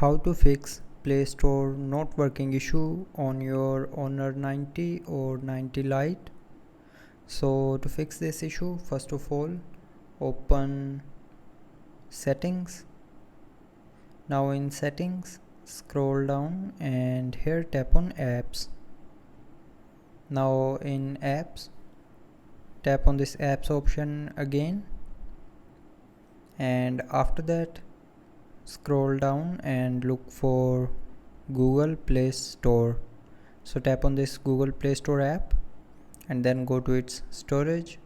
How to fix Play Store not working issue on your Honor 90 or 90 Lite. So to fix this issue, first of all, open settings. Now in settings, scroll down and here tap on apps. Now in apps, tap on this apps option again, and after that scroll down and look for Google Play Store. So tap on this Google Play Store app and then go to its storage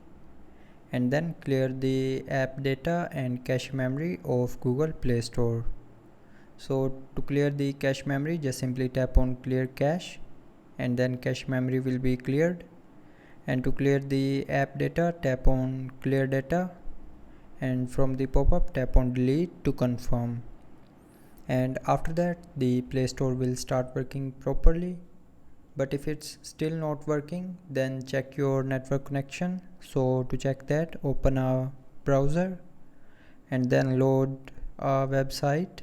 and then clear the app data and cache memory of Google Play Store. So to clear the cache memory, just simply tap on clear cache and then cache memory will be cleared. And to clear the app data, tap on clear data and from the pop-up tap on delete to confirm. And after that the Play Store will start working properly. But if it's still not working, then check your network connection. So to check that, open a browser and then load a website.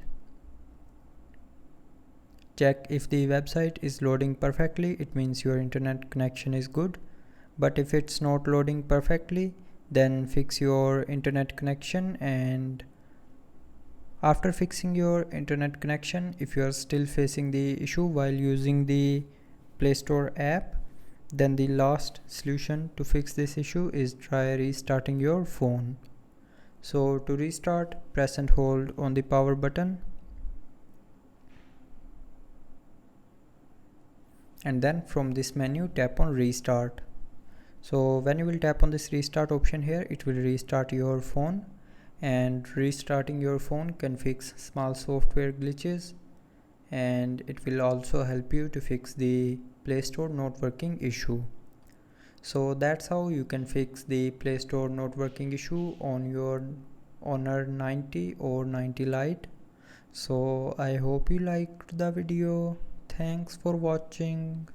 Check if the website is loading perfectly, it means your internet connection is good. But if it's not loading perfectly, then fix your internet connection. And after fixing your internet connection, if you are still facing the issue while using the Play Store app, then the last solution to fix this issue is try restarting your phone. So to restart, press and hold on the power button and then from this menu tap on restart. So when you will tap on this restart option here, it will restart your phone, and restarting your phone can fix small software glitches, and it will also help you to fix the Play Store not working issue. So that's how you can fix the Play Store not working issue on your Honor 90 or 90 Lite. So I hope you liked the video. Thanks for watching.